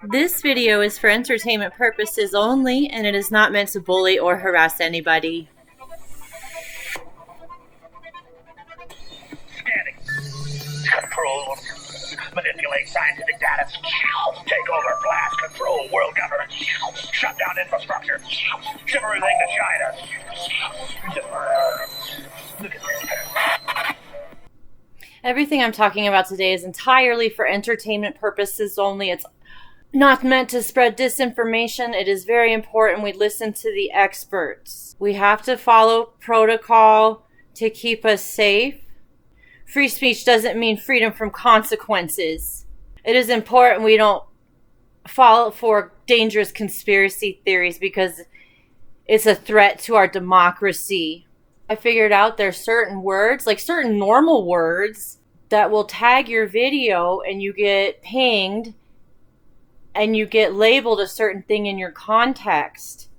This video is for entertainment purposes only, and it is not meant to bully or harass anybody. Scanning. Control. Manipulate scientific data. Take over, blast, control world government. Shut down infrastructure. Ship everything to China. Look at this. Everything I'm talking about today is entirely for entertainment purposes only. It's not meant to spread disinformation. It is very important we listen to the experts. We have to follow protocol to keep us safe. Free speech doesn't mean freedom from consequences. It is important we don't fall for dangerous conspiracy theories because it's a threat to our democracy. I figured out there's certain words, like certain normal words, that will tag your video and you get pinged and you get labeled a certain thing in your context,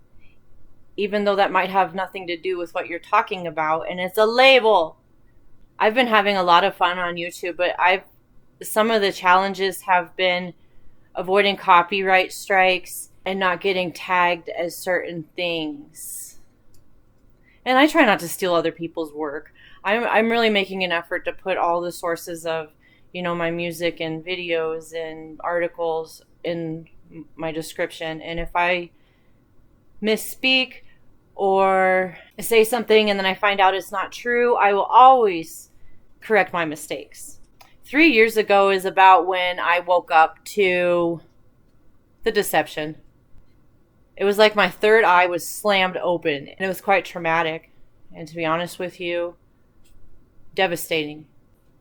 even though that might have nothing to do with what you're talking about, and it's a label. I've been having a lot of fun on YouTube, but some of the challenges have been avoiding copyright strikes and not getting tagged as certain things. And I try not to steal other people's work. I'm really making an effort to put all the sources of, my music and videos and articles in my description. And if I misspeak or say something and then I find out it's not true, I will always correct my mistakes. 3 years ago is about when I woke up to the deception. It was like my third eye was slammed open, and it was quite traumatic. And to be honest with you, devastating.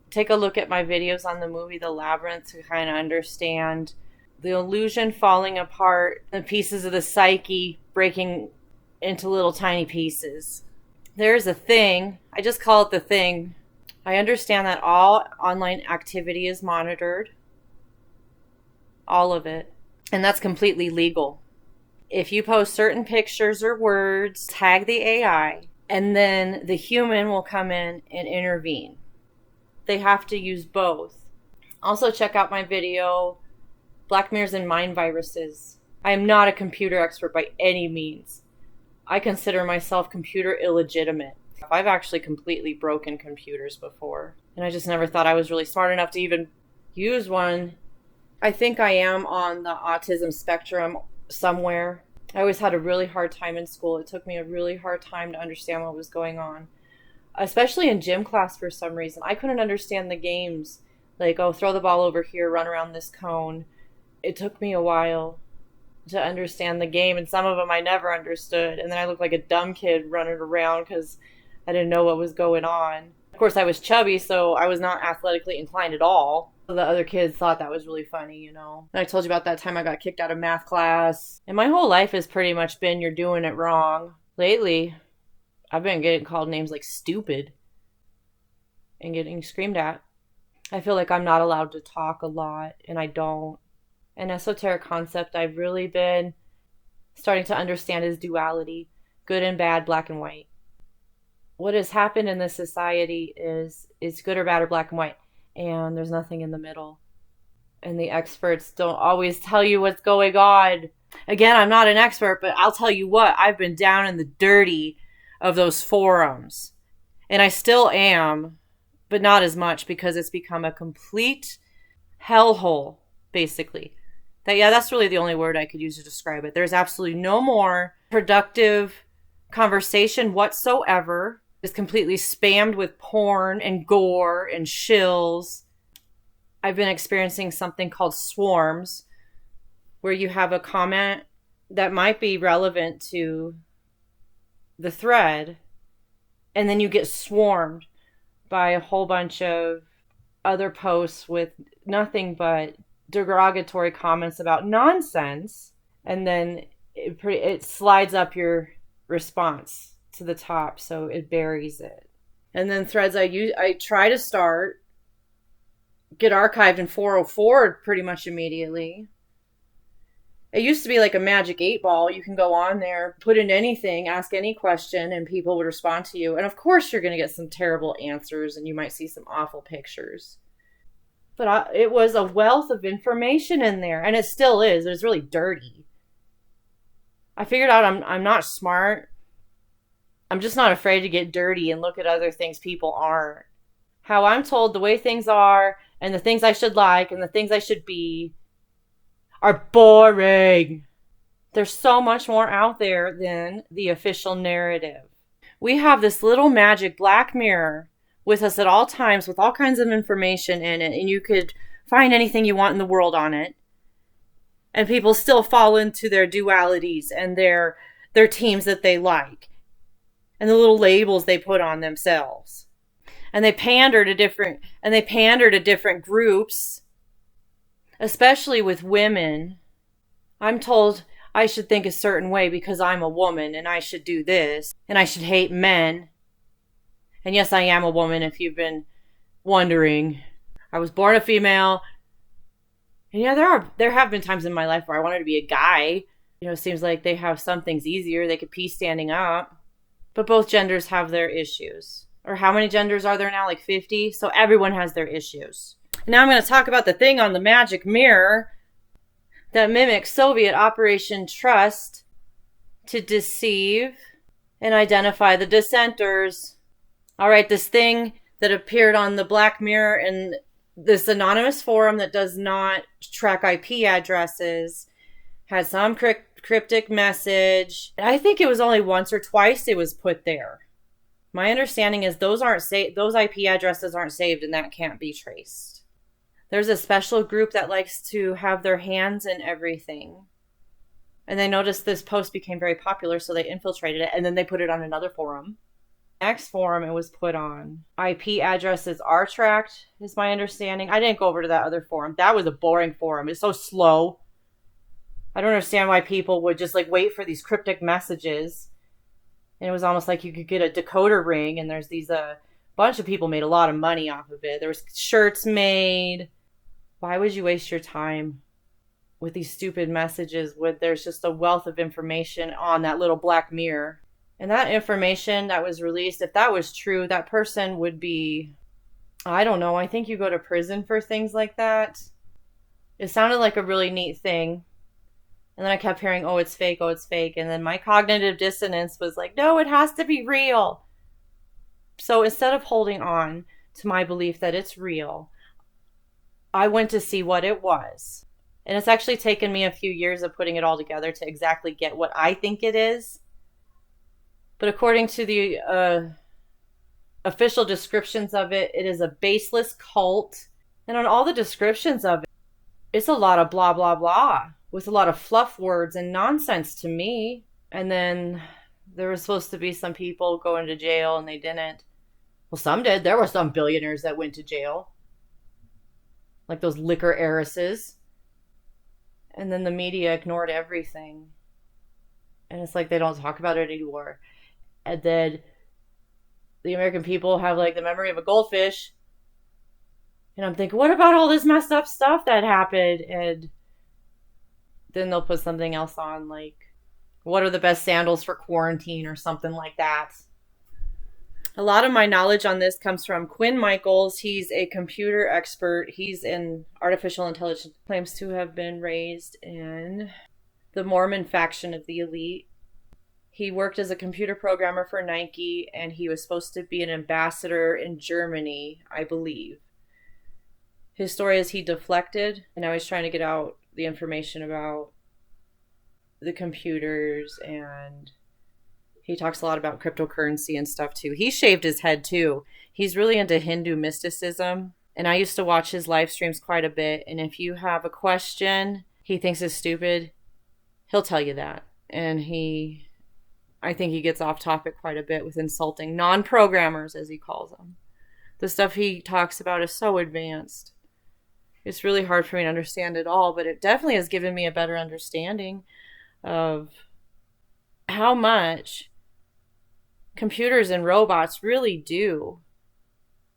Take a look at my videos on the movie The Labyrinth to kind of understand the illusion falling apart, the pieces of the psyche breaking into little tiny pieces. There's a thing, I just call it the thing. I understand that all online activity is monitored. All of it. And that's completely legal. If you post certain pictures or words, tag the AI, and then the human will come in and intervene. They have to use both. Also check out my video, Black Mirrors and Mind Viruses. I am not a computer expert by any means. I consider myself computer illegitimate. I've actually completely broken computers before, and I just never thought I was really smart enough to even use one. I think I am on the autism spectrum somewhere. I always had a really hard time in school. It took me a really hard time to understand what was going on, especially in gym class for some reason. I couldn't understand the games, like, throw the ball over here, run around this cone. It took me a while to understand the game, and some of them I never understood, and then I looked like a dumb kid running around because I didn't know what was going on. Of course, I was chubby, so I was not athletically inclined at all. The other kids thought that was really funny, And I told you about that time I got kicked out of math class. And my whole life has pretty much been, you're doing it wrong. Lately, I've been getting called names like stupid and getting screamed at. I feel like I'm not allowed to talk a lot, and I don't. An esoteric concept I've really been starting to understand is duality, good and bad, black and white. What has happened in this society is it's good or bad or black and white, and there's nothing in the middle. And the experts don't always tell you what's going on. Again, I'm not an expert, but I'll tell you what, I've been down in the dirty of those forums. And I still am, but not as much because it's become a complete hellhole, basically. That's really the only word I could use to describe it. There's absolutely no more productive conversation whatsoever. It's completely spammed with porn and gore and shills. I've been experiencing something called swarms, where you have a comment that might be relevant to the thread, and then you get swarmed by a whole bunch of other posts with nothing but derogatory comments about nonsense, and then it slides up your response to the top, so it buries it. And then threads I try to start get archived in 404 pretty much immediately. It used to be like a magic 8-ball. You can go on there, put in anything, ask any question, and people would respond to you. And of course you're going to get some terrible answers, and you might see some awful pictures. But it was a wealth of information in there, and it still is. It's really dirty. I figured out I'm not smart. I'm just not afraid to get dirty and look at other things people aren't. How I'm told the way things are, and the things I should like, and the things I should be, are boring. There's so much more out there than the official narrative. We have this little magic black mirror with us at all times with all kinds of information in it, and you could find anything you want in the world on it. And people still fall into their dualities and their teams that they like and the little labels they put on themselves. And they pander to different groups, especially with women. I'm told I should think a certain way because I'm a woman, and I should do this, and I should hate men. And yes, I am a woman, if you've been wondering. I was born a female. And yeah, there have been times in my life where I wanted to be a guy. It seems like they have some things easier. They could pee standing up. But both genders have their issues. Or how many genders are there now? Like 50? So everyone has their issues. Now I'm going to talk about the thing on the magic mirror that mimics Soviet Operation Trust to deceive and identify the dissenters. All right, this thing that appeared on the Black Mirror in this anonymous forum that does not track IP addresses had some cryptic message. I think it was only once or twice it was put there. My understanding is those IP addresses aren't saved, and that can't be traced. There's a special group that likes to have their hands in everything. And they noticed this post became very popular, so they infiltrated it, and then they put it on another forum. Next forum it was put on. IP addresses are tracked, is my understanding. I didn't go over to that other forum. That was a boring forum. It's so slow. I don't understand why people would just wait for these cryptic messages. And it was almost like you could get a decoder ring, and there's these bunch of people made a lot of money off of it. There was shirts made. Why would you waste your time with these stupid messages when there's just a wealth of information on that little black mirror? And that information that was released, if that was true, that person would be, I don't know, I think you go to prison for things like that. It sounded like a really neat thing. And then I kept hearing, oh, it's fake, oh, it's fake. And then my cognitive dissonance was like, no, it has to be real. So instead of holding on to my belief that it's real, I went to see what it was. And it's actually taken me a few years of putting it all together to exactly get what I think it is. But according to the official descriptions of it, it is a baseless cult. And on all the descriptions of it, it's a lot of blah, blah, blah, with a lot of fluff words and nonsense to me. And then there was supposed to be some people going to jail, and they didn't. Well, some did. There were some billionaires that went to jail. Like those liquor heiresses. And then the media ignored everything. And it's like they don't talk about it anymore. And then the American people have the memory of a goldfish. And I'm thinking, what about all this messed up stuff that happened? And then they'll put something else on, what are the best sandals for quarantine or something like that. A lot of my knowledge on this comes from Quinn Michaels. He's a computer expert. He's in artificial intelligence. Claims to have been raised in the Mormon faction of the elite. He worked as a computer programmer for Nike, and he was supposed to be an ambassador in Germany, I believe. His story is he deflected, and now he's trying to get out the information about the computers, and he talks a lot about cryptocurrency and stuff too. He shaved his head too. He's really into Hindu mysticism, and I used to watch his live streams quite a bit, and if you have a question he thinks is stupid, he'll tell you that. And I think he gets off topic quite a bit with insulting non-programmers, as he calls them. The stuff he talks about is so advanced. It's really hard for me to understand it all, but it definitely has given me a better understanding of how much computers and robots really do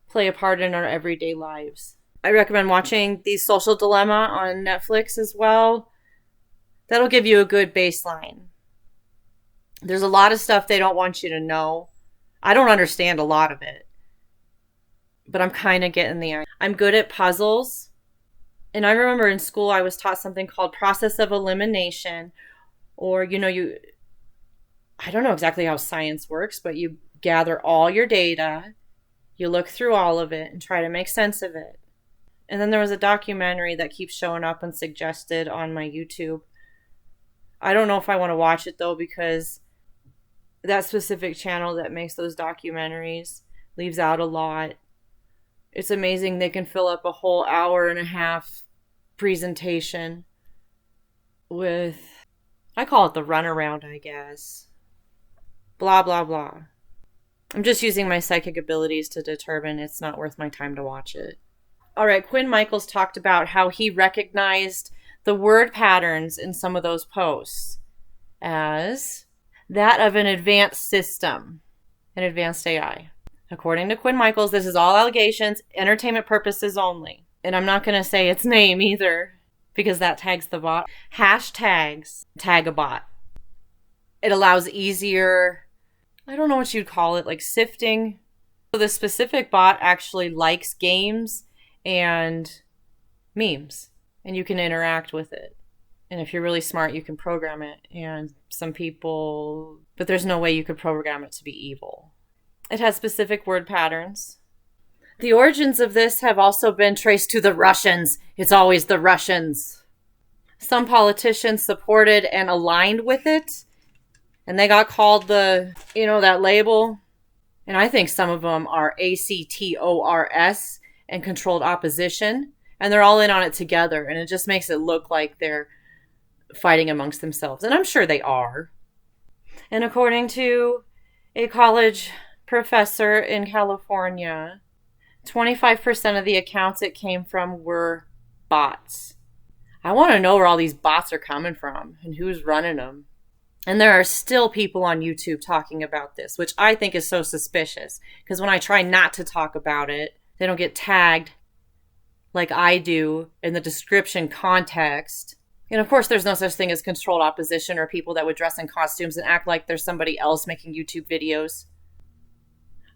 play a part in our everyday lives. I recommend watching The Social Dilemma on Netflix as well. That'll give you a good baseline. There's a lot of stuff they don't want you to know. I don't understand a lot of it, but I'm kind of getting the idea. I'm good at puzzles. And I remember in school I was taught something called process of elimination, or I don't know exactly how science works, but you gather all your data, you look through all of it and try to make sense of it. And then there was a documentary that keeps showing up and suggested on my YouTube. I don't know if I want to watch it though, because that specific channel that makes those documentaries leaves out a lot. It's amazing they can fill up a whole hour and a half presentation with, I call it the runaround, I guess. Blah, blah, blah. I'm just using my psychic abilities to determine it's not worth my time to watch it. All right, Quinn Michaels talked about how he recognized the word patterns in some of those posts as that of an advanced system, an advanced AI. According to Quinn Michaels, this is all allegations, entertainment purposes only. And I'm not going to say its name either, because that tags the bot. Hashtags tag a bot. It allows easier, I don't know what you'd call it, like sifting. So the specific bot actually likes games and memes, and you can interact with it. And if you're really smart, you can program it. And some people, but there's no way you could program it to be evil. It has specific word patterns. The origins of this have also been traced to the Russians. It's always the Russians. Some politicians supported and aligned with it, and they got called that label. And I think some of them are ACTORS and controlled opposition, and they're all in on it together, and it just makes it look like they're fighting amongst themselves. And I'm sure they are. And according to a college professor in California, 25% of the accounts it came from were bots. I want to know where all these bots are coming from and who's running them. And there are still people on YouTube talking about this, which I think is so suspicious, because when I try not to talk about it, they don't get tagged like I do in the description context. And of course, there's no such thing as controlled opposition or people that would dress in costumes and act like there's somebody else making YouTube videos.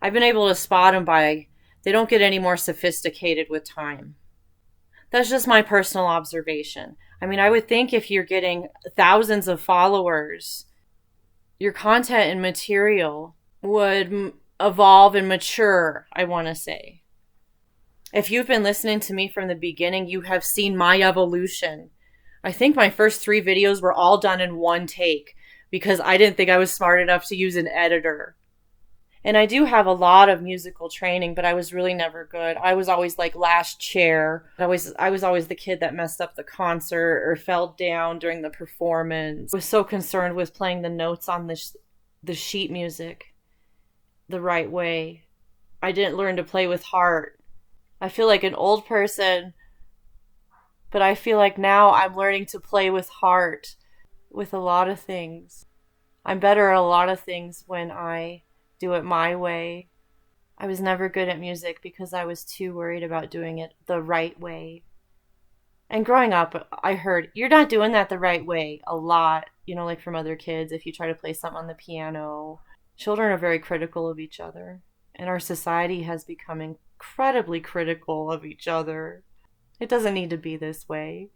I've been able to spot them they don't get any more sophisticated with time. That's just my personal observation. I mean, I would think if you're getting thousands of followers, your content and material would evolve and mature, I want to say. If you've been listening to me from the beginning, you have seen my evolution. I think my first 3 videos were all done in one take because I didn't think I was smart enough to use an editor. And I do have a lot of musical training, but I was really never good. I was always like last chair. I was always the kid that messed up the concert or fell down during the performance. I was so concerned with playing the notes on the sheet music the right way. I didn't learn to play with heart. I feel like an old person, but I feel like now I'm learning to play with heart with a lot of things. I'm better at a lot of things when I do it my way. I was never good at music because I was too worried about doing it the right way. And growing up, I heard, you're not doing that the right way a lot, like from other kids. If you try to play something on the piano, children are very critical of each other. And our society has become incredibly critical of each other. It doesn't need to be this way.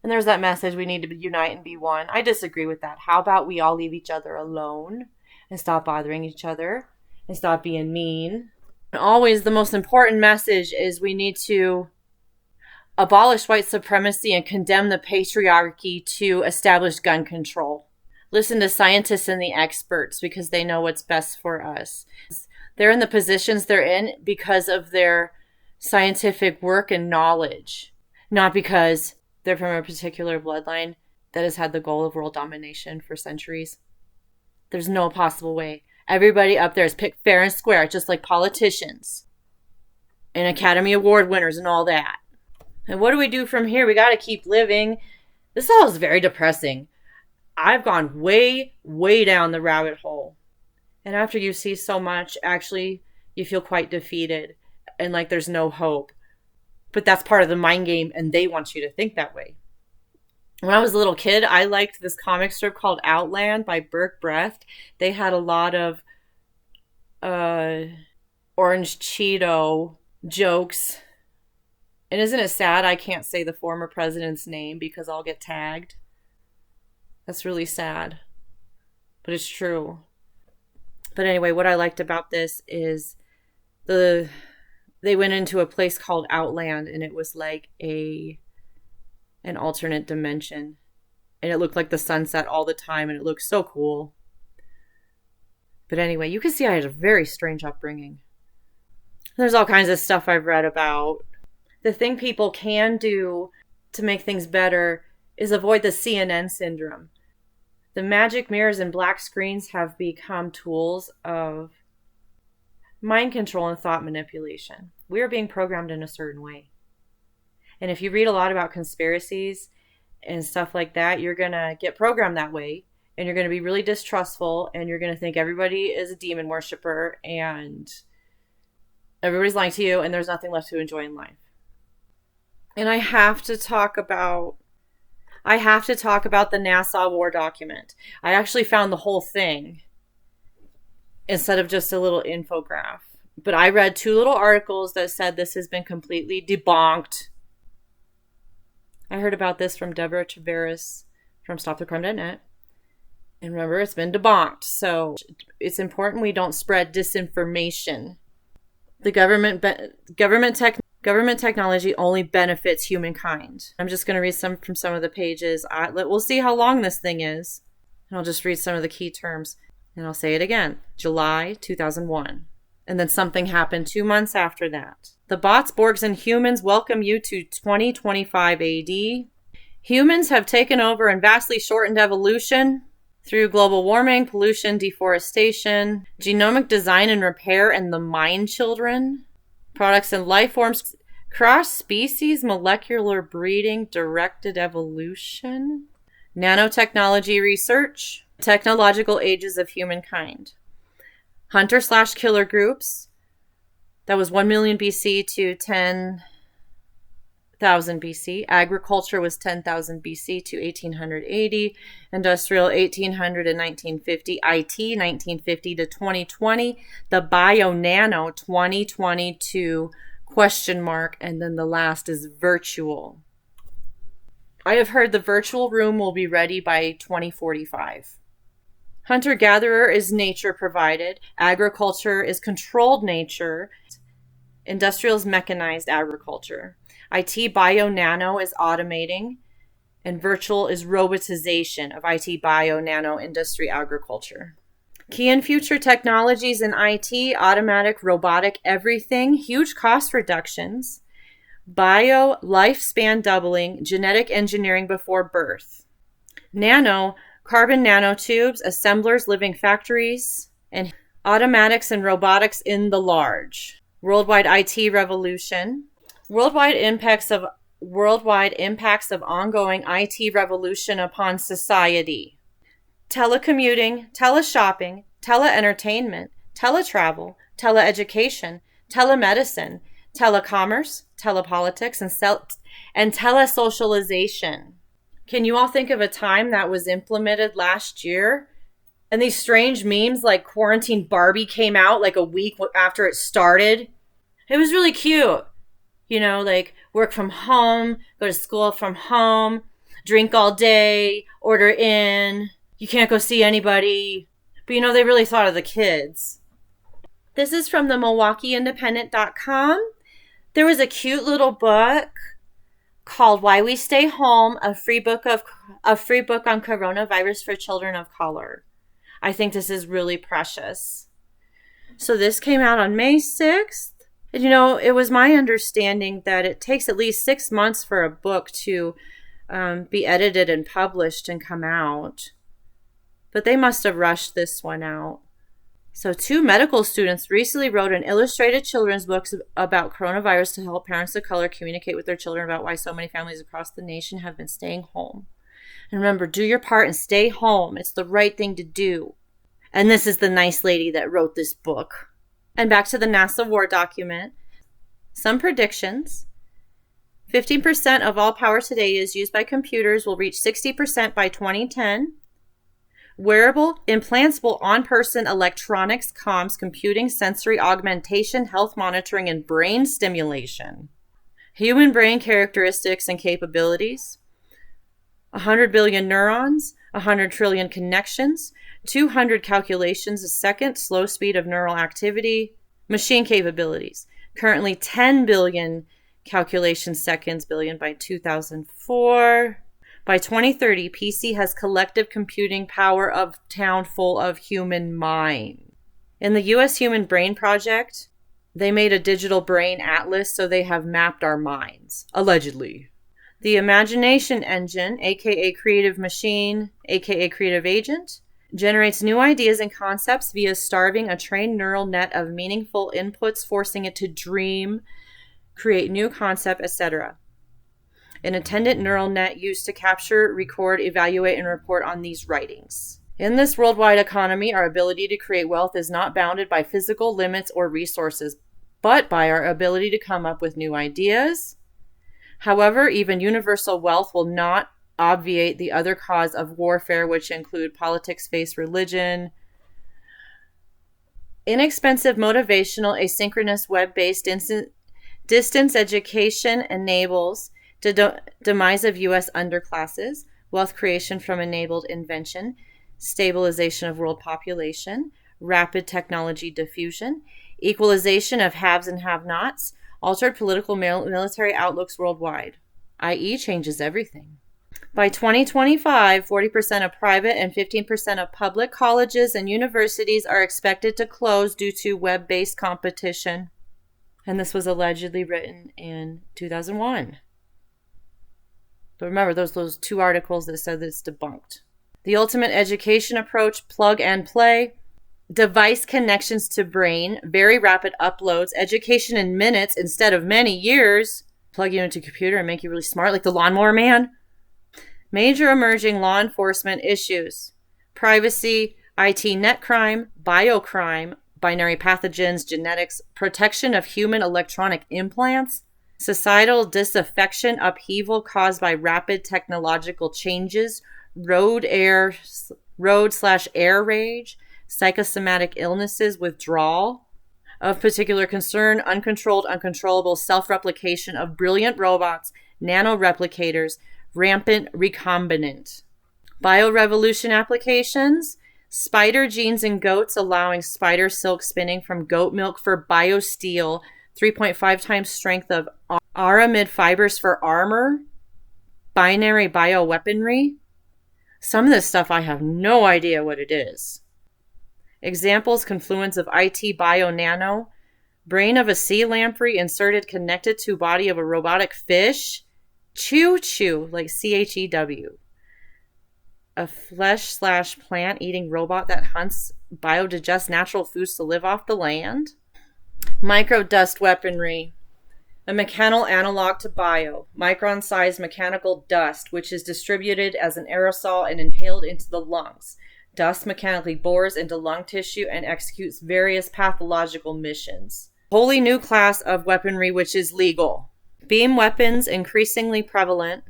And there's that message, we need to unite and be one. I disagree with that. How about we all leave each other alone and stop bothering each other and stop being mean? And always the most important message is we need to abolish white supremacy and condemn the patriarchy to establish gun control. Listen to scientists and the experts because they know what's best for us. They're in the positions they're in because of their scientific work and knowledge, not because they're from a particular bloodline that has had the goal of world domination for centuries. There's no possible way. Everybody up there is picked fair and square, just like politicians and Academy Award winners and all that. And what do we do from here? We got to keep living. This all is very depressing. I've gone way, way down the rabbit hole. And after you see so much, actually, you feel quite defeated and like there's no hope. But that's part of the mind game, and they want you to think that way. When I was a little kid, I liked this comic strip called Outland by Burke Brecht. They had a lot of Orange Cheeto jokes And isn't it sad I can't say the former president's name because I'll get tagged? That's really sad. But it's true. But anyway, what I liked about this is they went into a place called Outland, and it was like an alternate dimension. And it looked like the sunset all the time, and it looked so cool. But anyway, you can see I had a very strange upbringing. There's all kinds of stuff I've read about. The thing people can do to make things better is avoid the CNN syndrome. The magic mirrors and black screens have become tools of mind control and thought manipulation. We are being programmed in a certain way. And if you read a lot about conspiracies and stuff like that, you're going to get programmed that way. And you're going to be really distrustful. And you're going to think everybody is a demon worshiper. And everybody's lying to you. And there's nothing left to enjoy in life. And I have to talk about the NASA war document. I actually found the whole thing instead of just a little infograph. But I read 2 little articles that said this has been completely debunked. I heard about this from Deborah Tavares from StopTheCrime.net. And remember, it's been debunked. So it's important we don't spread disinformation. The government technology only benefits humankind. I'm just going to read from some of the pages. We'll see how long this thing is. And I'll just read some of the key terms. And I'll say it again. July 2001. And then something happened 2 months after that. The bots, Borgs, and humans welcome you to 2025 AD. Humans have taken over and vastly shortened evolution through global warming, pollution, deforestation, genomic design and repair, and the mind children. Products and life forms, cross-species molecular breeding, directed evolution, nanotechnology research, technological ages of humankind. Hunter/killer groups, that was 1 million BC to 10,000 BC. Agriculture was 10,000 BC to 1880. Industrial 1800 to 1950. IT 1950 to 2020. The bio-nano 2020 to ? And then the last is virtual. I have heard the virtual room will be ready by 2045. Hunter-gatherer is nature provided. Agriculture is controlled nature. Industrial is mechanized agriculture. IT bio-nano is automating. And virtual is robotization of IT bio-nano industry agriculture. Key and future technologies in IT, automatic, robotic, everything, huge cost reductions, bio, lifespan doubling, genetic engineering before birth. Nano, carbon nanotubes, assemblers, living factories, and automatics and robotics in the large. Worldwide IT revolution. Worldwide impacts of ongoing IT revolution upon society. Telecommuting, teleshopping, teleentertainment, teletravel, teleeducation, telemedicine, telecommerce, telepolitics, and telesocialization. Can you all think of a time that was implemented last year? And these strange memes like Quarantine Barbie came out like a week after it started. It was really cute. You know, like work from home, go to school from home, drink all day, order in. You can't go see anybody. But you know, they really thought of the kids. This is from the MilwaukeeIndependent.com. There was a cute little book called Why We Stay Home, a free book on coronavirus for children of color. I think this is really precious. So this came out on May 6th. And you know, it was my understanding that it takes at least 6 months for a book to be edited and published and come out. But they must have rushed this one out. So 2 medical students recently wrote an illustrated children's book about coronavirus to help parents of color communicate with their children about why so many families across the nation have been staying home. And remember, do your part and stay home. It's the right thing to do. And this is the nice lady that wrote this book. And back to the NASA war document. Some predictions. 15% of all power today is used by computers will reach 60% by 2010. Wearable, implantable, on-person electronics, comms, computing, sensory augmentation, health monitoring, and brain stimulation. Human brain characteristics and capabilities: 100 billion neurons, 100 trillion connections, 200 calculations a second, slow speed of neural activity. Machine capabilities: currently 10 billion calculations seconds billion by 2004. By 2030, PC has collective computing power of town full of human mind. In the U.S. Human Brain Project, they made a digital brain atlas, so they have mapped our minds, allegedly. The imagination engine, aka creative machine, aka creative agent, generates new ideas and concepts via starving a trained neural net of meaningful inputs, forcing it to dream, create new concept, etc. An attendant neural net used to capture, record, evaluate, and report on these writings. In this worldwide economy, our ability to create wealth is not bounded by physical limits or resources, but by our ability to come up with new ideas. However, even universal wealth will not obviate the other cause of warfare, which include politics, faith, religion. Inexpensive, motivational, asynchronous, web-based distance education enables the demise of U.S. underclasses, wealth creation from enabled invention, stabilization of world population, rapid technology diffusion, equalization of haves and have-nots, altered political military outlooks worldwide, i.e. changes everything. By 2025, 40% of private and 15% of public colleges and universities are expected to close due to web-based competition. And this was allegedly written in 2001. But remember, those two articles that said that it's debunked. The ultimate education approach: plug and play, device connections to brain, very rapid uploads, education in minutes instead of many years. Plug you into a computer and make you really smart, like the Lawnmower Man. Major emerging law enforcement issues: privacy, IT net crime, biocrime, binary pathogens, genetics, protection of human electronic implants, societal disaffection, upheaval caused by rapid technological changes, road/air rage, psychosomatic illnesses, withdrawal. Of particular concern: uncontrolled, uncontrollable self-replication of brilliant robots, nanoreplicators, rampant recombinant. Biorevolution applications: spider genes in goats allowing spider silk spinning from goat milk for biosteel, 3.5 times strength of aramid fibers for armor, binary bioweaponry. Some of this stuff I have no idea what it is. Examples: confluence of IT bio nano, brain of a sea lamprey inserted connected to body of a robotic fish, chew, like CHEW. A flesh/plant eating robot that hunts, biodigests natural foods to live off the land. Microdust weaponry, a mechanical analog to bio, micron-sized mechanical dust, which is distributed as an aerosol and inhaled into the lungs. Dust mechanically bores into lung tissue and executes various pathological missions. Wholly new class of weaponry which is legal. Beam weapons increasingly prevalent.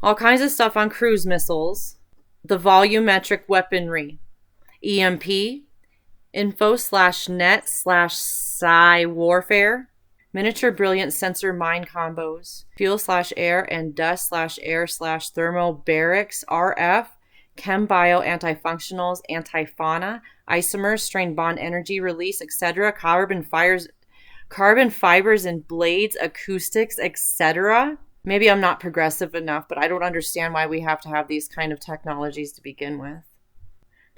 All kinds of stuff on cruise missiles. The volumetric weaponry. EMP, info/net/psi warfare, miniature brilliant sensor mine combos, fuel/air and dust/air/thermobarics, RF, chem-bio antifunctionals, antifauna, isomers, strain bond energy release, etc., carbon fibers and blades, acoustics, etc. Maybe I'm not progressive enough, but I don't understand why we have to have these kind of technologies to begin with.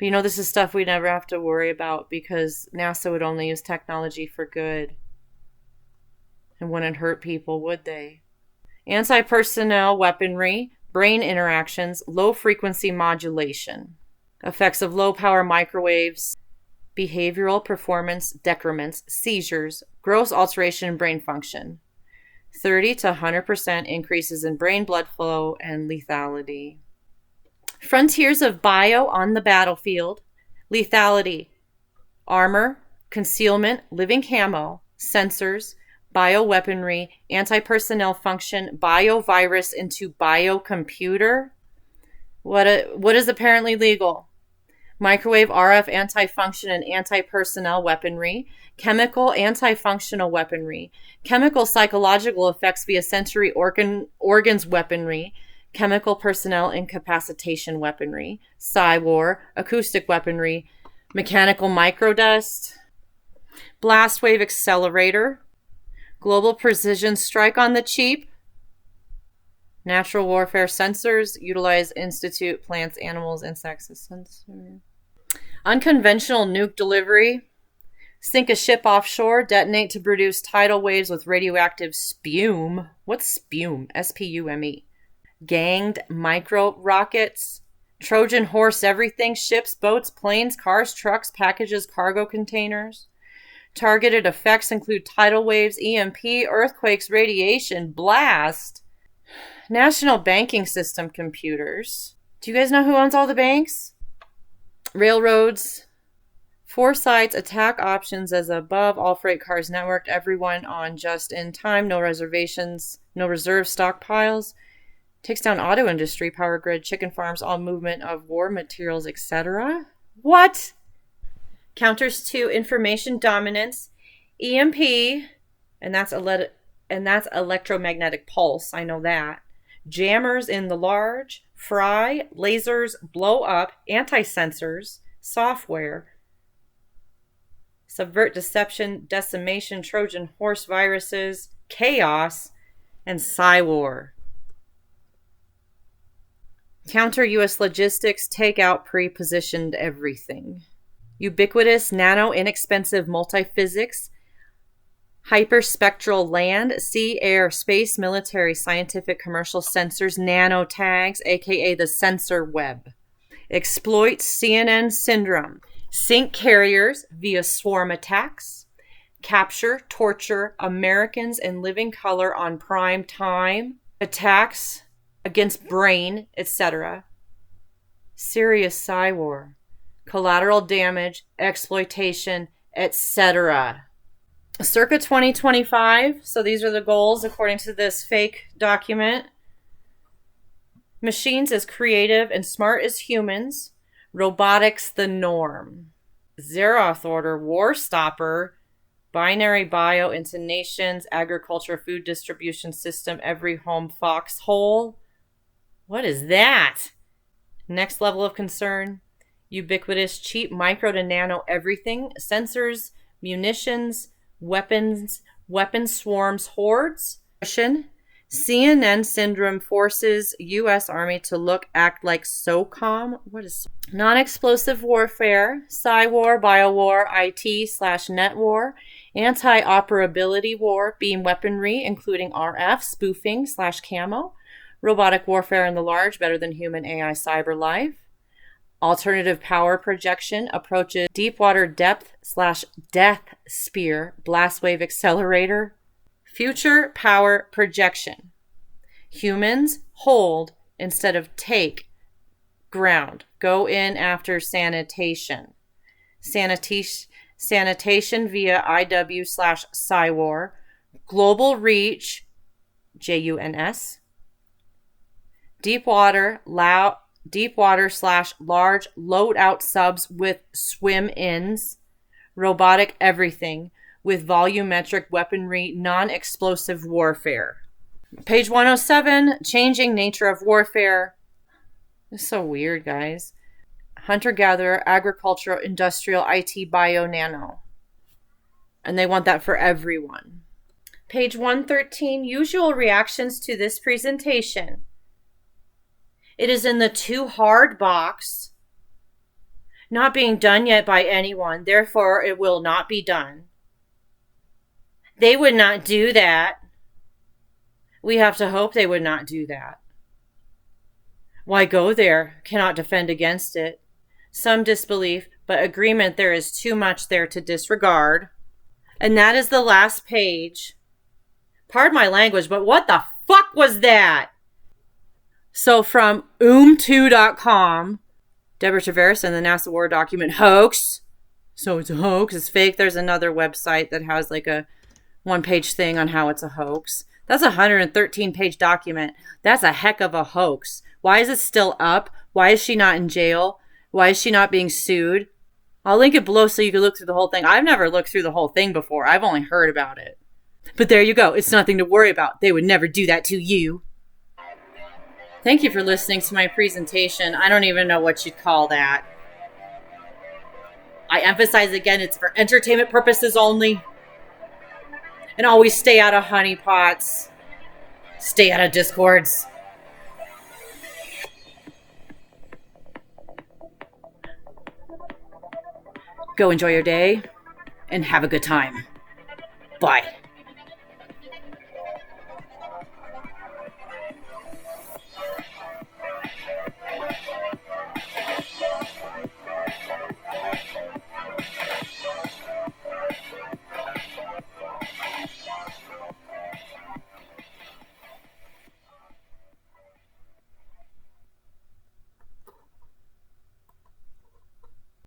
But this is stuff we never have to worry about because NASA would only use technology for good. And wouldn't hurt people, would they? Anti-personnel weaponry, brain interactions, low-frequency modulation, effects of low-power microwaves, behavioral performance decrements, seizures, gross alteration in brain function, 30 to 100% increases in brain blood flow and lethality. Frontiers of bio on the battlefield: lethality, armor, concealment, living camo, sensors, bioweaponry, anti-personnel function, biovirus into biocomputer. What is apparently legal? microwave, RF, anti-function, and anti-personnel weaponry, chemical, anti-functional weaponry, chemical, psychological effects via sensory organs weaponry, chemical, personnel, incapacitation weaponry, psi-war, acoustic weaponry, mechanical microdust, blast wave accelerator, global precision strike on the cheap, natural warfare sensors, utilize institute plants, animals, insects as sensor. Unconventional nuke delivery, sink a ship offshore, detonate to produce tidal waves with radioactive spume. What's spume? S-P-U-M-E. Ganged micro rockets, Trojan horse everything, ships, boats, planes, cars, trucks, packages, cargo containers. Targeted effects include tidal waves, EMP, earthquakes, radiation, blast. National banking system computers. Do you guys know who owns all the banks? Railroads. 4 sites, attack options as above, all freight cars networked, everyone on just in time, no reservations, no reserve stockpiles. Takes down auto industry, power grid, chicken farms, all movement of war materials, etc. What? Counters to information dominance, EMP, and that's electromagnetic pulse. I know that. Jammers in the large, fry, lasers, blow up, anti-sensors, software, subvert, deception, decimation, Trojan horse viruses, chaos, and psi-war. Counter U.S. logistics, take out pre-positioned everything. Ubiquitous, nano, inexpensive multiphysics, hyperspectral land, sea, air, space, military, scientific, commercial sensors, nano tags, aka the sensor web. Exploit CNN syndrome, sink carriers via swarm attacks, capture, torture Americans in living color on prime time, attacks against brain, etc. Serious psi-war, collateral damage, exploitation, etc. Circa 2025, so these are the goals according to this fake document. Machines as creative and smart as humans, robotics the norm. Zeroth order, war stopper, binary bio into nations, agriculture, food distribution system, every home foxhole. What is that? Next level of concern, ubiquitous, cheap, micro to nano everything, sensors, munitions, weapons, weapon swarms, hordes. CNN syndrome forces U.S. Army to act like SOCOM. What is non-explosive warfare, psi-war, bio-war, IT/net war, anti-operability war, beam weaponry, including RF, spoofing/camo, robotic warfare in the large, better than human AI cyber life, alternative power projection, approaches deep water depth/death spear, blast wave accelerator, future power projection. Humans hold instead of take ground. Go in after sanitation. Sanitation via IW/Psi-War. Global reach, JUNS. Deep water / large loadout subs with swim-ins. Robotic everything with volumetric weaponry, non-explosive warfare. Page 107, changing nature of warfare. This is so weird, guys. Hunter-gatherer, agricultural, industrial, IT, bio, nano. And they want that for everyone. Page 113, usual reactions to this presentation. It is in the too hard box. Not being done yet by anyone, therefore it will not be done. They would not do that. We have to hope they would not do that. Why go there? Cannot defend against it. Some disbelief, but agreement there is too much there to disregard. And that is the last page. Pardon my language, but what the fuck was that? So from oom2.com, Deborah Tavares and the NASA War document hoax. So it's a hoax, it's fake. There's another website that has like a one-page thing on how it's a hoax. That's a 113-page document. That's a heck of a hoax. Why is it still up? Why is she not in jail? Why is she not being sued? I'll link it below so you can look through the whole thing. I've never looked through the whole thing before. I've only heard about it. But there you go. It's nothing to worry about. They would never do that to you. Thank you for listening to my presentation. I don't even know what you'd call that. I emphasize again, it's for entertainment purposes only. And always stay out of honeypots. Stay out of discords. Go enjoy your day and have a good time. Bye.